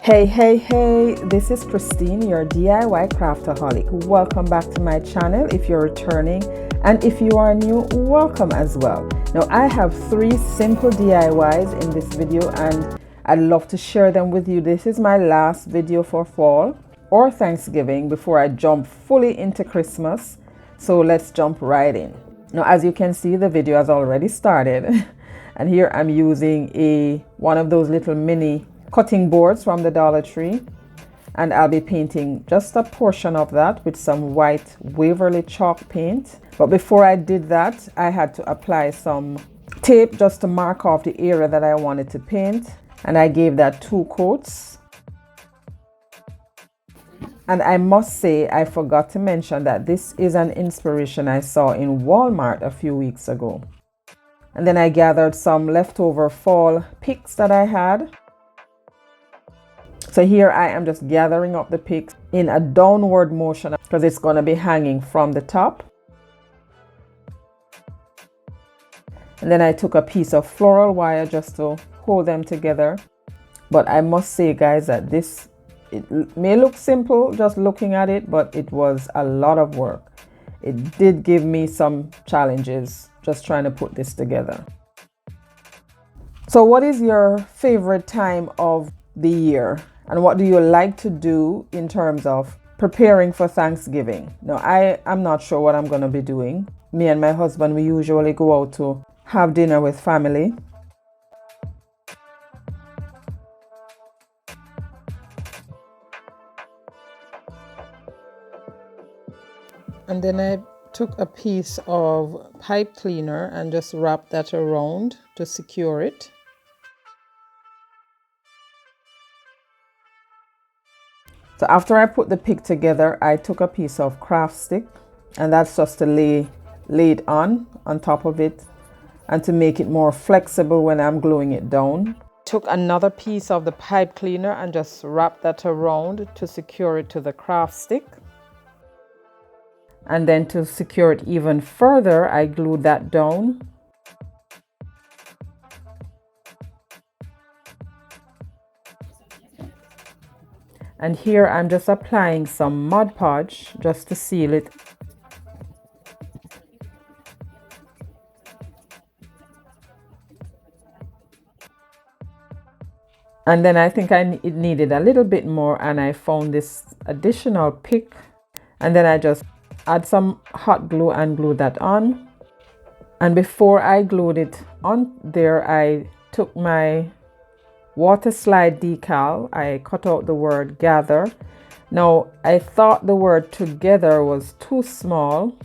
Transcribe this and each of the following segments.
Hey, this is Christine, your DIY craftaholic. Welcome back to my channel if you're returning, and if you are new, welcome as well. Now I have 3 simple DIYs in this video and I'd love to share them with you. This is my last video for fall or Thanksgiving before I jump fully into Christmas. So let's jump right in. Now as you can see, the video has already started and here I'm using one of those little mini cutting boards from the Dollar Tree, and I'll be painting just a portion of that with some white Waverly chalk paint. But before I did that, I had to apply some tape just to mark off the area that I wanted to paint, and I gave that 2 coats. And I must say, I forgot to mention that this is an inspiration I saw in Walmart a few weeks ago. And then I gathered some leftover fall picks that I had. So here I am just gathering up the picks in a downward motion because it's going to be hanging from the top. And then I took a piece of floral wire just to hold them together. But I must say, guys, that it may look simple just looking at it, but it was a lot of work. It did give me some challenges just trying to put this together. So what is your favorite time of the year? And what do you like to do in terms of preparing for Thanksgiving? Now, I'm not sure what I'm going to be doing. Me and my husband, we usually go out to have dinner with family. And then I took a piece of pipe cleaner and just wrapped that around to secure it. So after I put the pick together, I took a piece of craft stick, and that's just to lay it on top of it and to make it more flexible when I'm gluing it down. Took another piece of the pipe cleaner and just wrapped that around to secure it to the craft stick. And then to secure it even further, I glued that down. And here I'm just applying some Mod Podge just to seal it. And then I think it needed a little bit more, and I found this additional pick. And then I just add some hot glue and glue that on. And before I glued it on there, I took my water slide decal. I cut out the word gather. Now I thought the word together was too small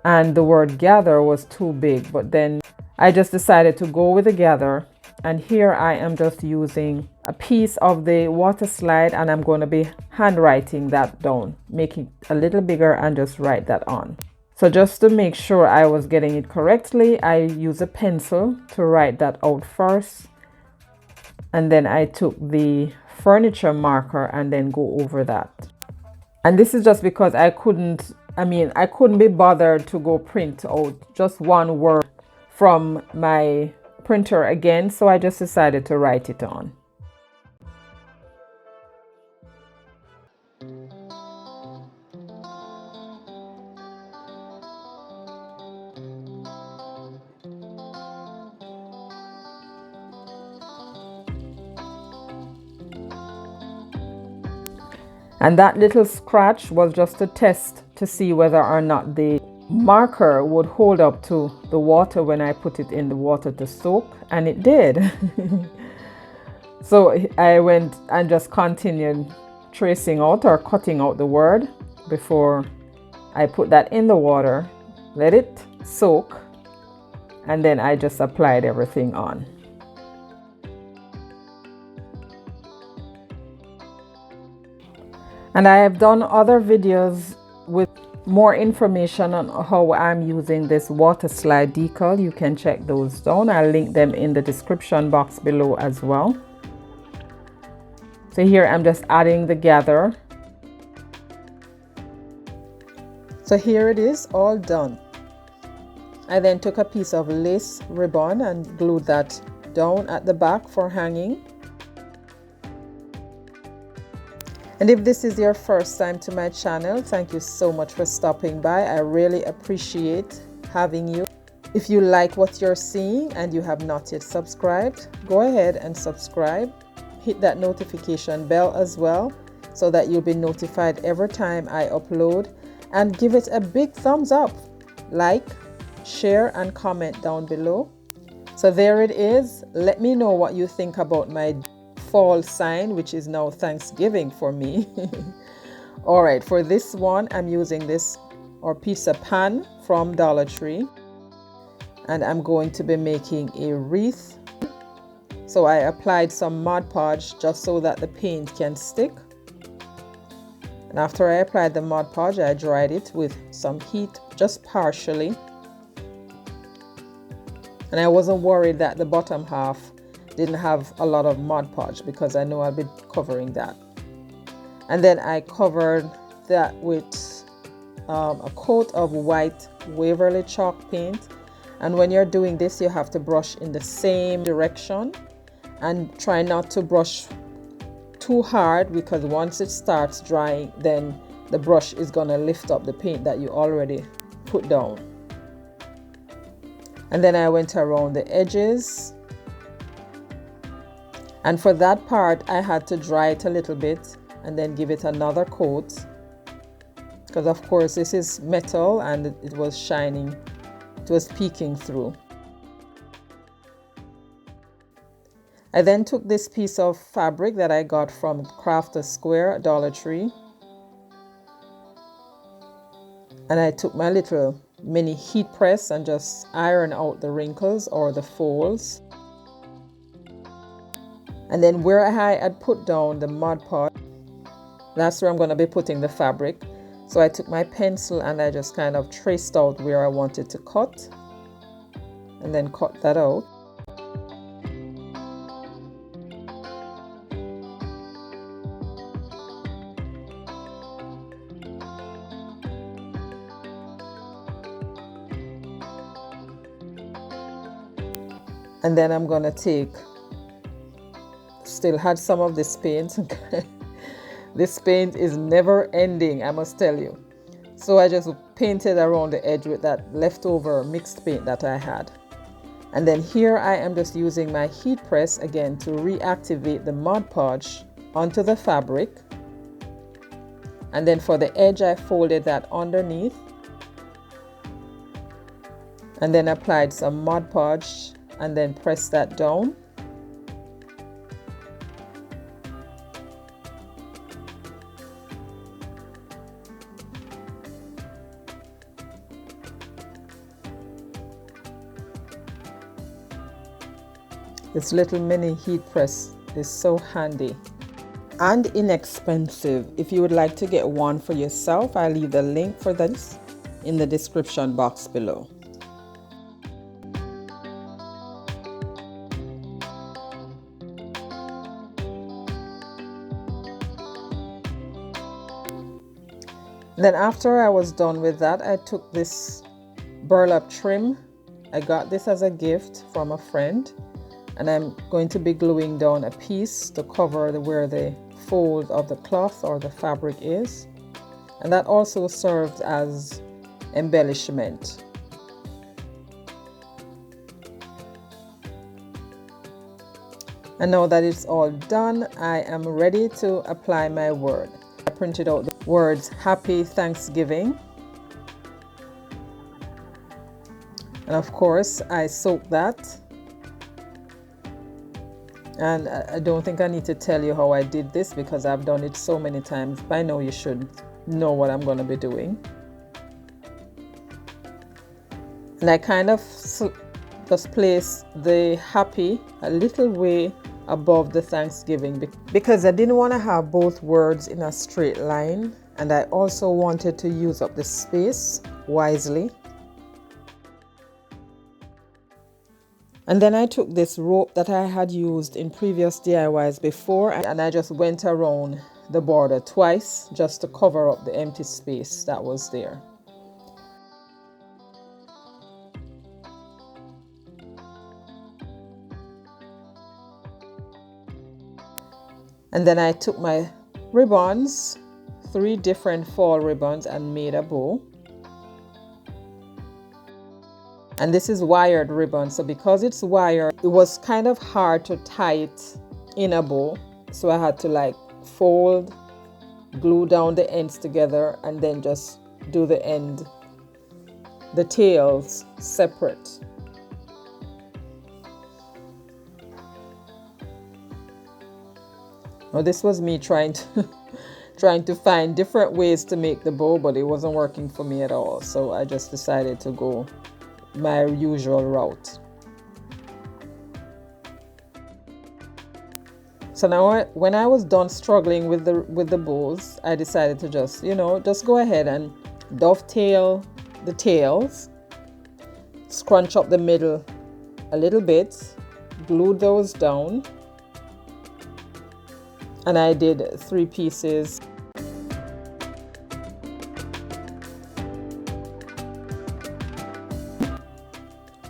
and the word gather was too big, but then I just decided to go with the gather. And here I am just using a piece of the water slide, and I'm going to be handwriting that down, making it a little bigger, and just write that on. So just to make sure I was getting it correctly, I use a pencil to write that out first. And then I took the furniture marker and then go over that. And this is just because I couldn't be bothered to go print out just one word from my printer again. So I just decided to write it on. And that little scratch was just a test to see whether or not the marker would hold up to the water when I put it in the water to soak, and it did. So I went and just continued tracing out or cutting out the word before I put that in the water, let it soak, and then I just applied everything on. And I have done other videos with more information on how I'm using this water slide decal. You can check those down. I'll link them in the description box below as well. So here I'm just adding the gather. So here it is, all done. I then took a piece of lace ribbon and glued that down at the back for hanging. And if this is your first time to my channel, thank you so much for stopping by. I really appreciate having you. If you like what you're seeing and you have not yet subscribed, go ahead and subscribe. Hit that notification bell as well so that you'll be notified every time I upload, and give it a big thumbs up. Like, share, and comment down below. So there it is. Let me know what you think about my fall sign, which is now Thanksgiving for me. All right, for this one, I'm using this pizza pan from Dollar Tree, and I'm going to be making a wreath. So I applied some Mod Podge just so that the paint can stick. And after I applied the Mod Podge, I dried it with some heat, just partially. And I wasn't worried that the bottom half didn't have a lot of Mod Podge because I know I'll be covering that. And then I covered that with a coat of white Waverly chalk paint. And when you're doing this, you have to brush in the same direction and try not to brush too hard, because once it starts drying, then the brush is going to lift up the paint that you already put down. And then I went around the edges. And for that part, I had to dry it a little bit and then give it another coat, because of course this is metal and it was shining, it was peeking through. I then took this piece of fabric that I got from Crafter's Square, Dollar Tree, and I took my little mini heat press and just iron out the wrinkles or the folds. And then where I had put down the Mod Podge, that's where I'm going to be putting the fabric. So I took my pencil and I just kind of traced out where I wanted to cut, and then cut that out. And then I'm going to take, still had some of this paint. This paint is never ending, I must tell you. So I just painted around the edge with that leftover mixed paint that I had. And then here I am just using my heat press again to reactivate the Mod Podge onto the fabric. And then for the edge, I folded that underneath and then applied some Mod Podge and then press that down. This little mini heat press is so handy and inexpensive. If you would like to get one for yourself, I'll leave the link for this in the description box below. Then after I was done with that, I took this burlap trim. I got this as a gift from a friend, and I'm going to be gluing down a piece to cover where the fold of the cloth or the fabric is, and that also serves as embellishment. And now that it's all done, I am ready to apply my word. I printed out the words Happy Thanksgiving, and of course I soaked that. And I don't think I need to tell you how I did this because I've done it so many times. By now you should know what I'm going to be doing. And I kind of just place the happy a little way above the Thanksgiving because I didn't want to have both words in a straight line, and I also wanted to use up the space wisely. And then I took this rope that I had used in previous DIYs before, and I just went around the border twice just to cover up the empty space that was there. And then I took my ribbons, 3 different fall ribbons, and made a bow. And this is wired ribbon, so because it's wired, it was kind of hard to tie it in a bow, so I had to like fold, glue down the ends together, and then just do the tails separate. Now this was me trying to find different ways to make the bow, but it wasn't working for me at all, so I just decided to go my usual route. So now when I was done struggling with the bows, I decided to just go ahead and dovetail the tails, scrunch up the middle a little bit, glue those down, and I did 3 pieces.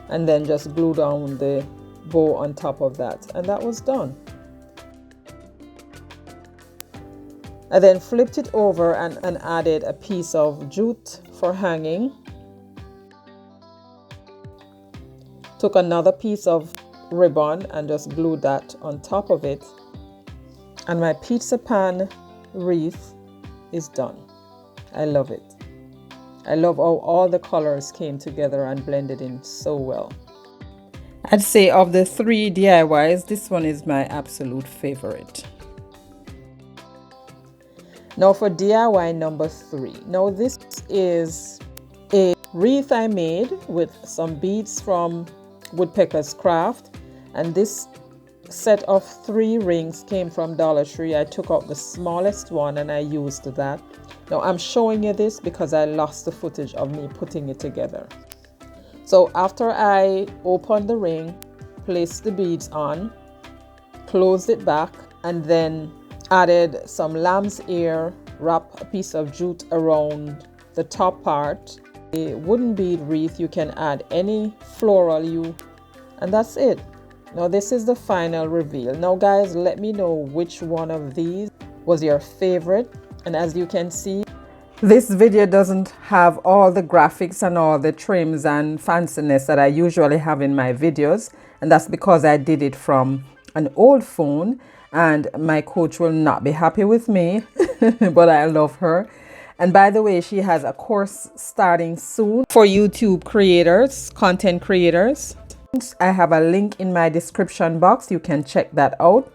And then just glue down the bow on top of that, and that was done. I then flipped it over and added a piece of jute for hanging. Took another piece of ribbon and just glued that on top of it, and my pizza pan wreath is done. I love it. I love how all the colors came together and blended in so well. I'd say of the 3 DIYs, this one is my absolute favorite. Now for DIY number 3. Now this is a wreath I made with some beads from Woodpecker's Craft, and this set of 3 rings came from Dollar Tree. I took out the smallest one and I used that. Now I'm showing you this because I lost the footage of me putting it together. So after I opened the ring, placed the beads on, closed it back, and then added some lamb's ear, wrap a piece of jute around the top part. A wooden bead wreath, you can add any floral and that's it. Now this is the final reveal. Now guys, let me know which one of these was your favorite. And as you can see, this video doesn't have all the graphics and all the trims and fanciness that I usually have in my videos, and that's because I did it from an old phone, and my coach will not be happy with me but I love her. And by the way, she has a course starting soon for YouTube creators, content creators. I have a link in my description box. You can check that out.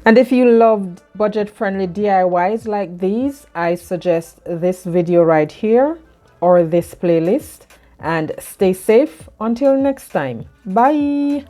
And if you loved budget-friendly DIYs like these, I suggest this video right here or this playlist. And stay safe until next time. Bye!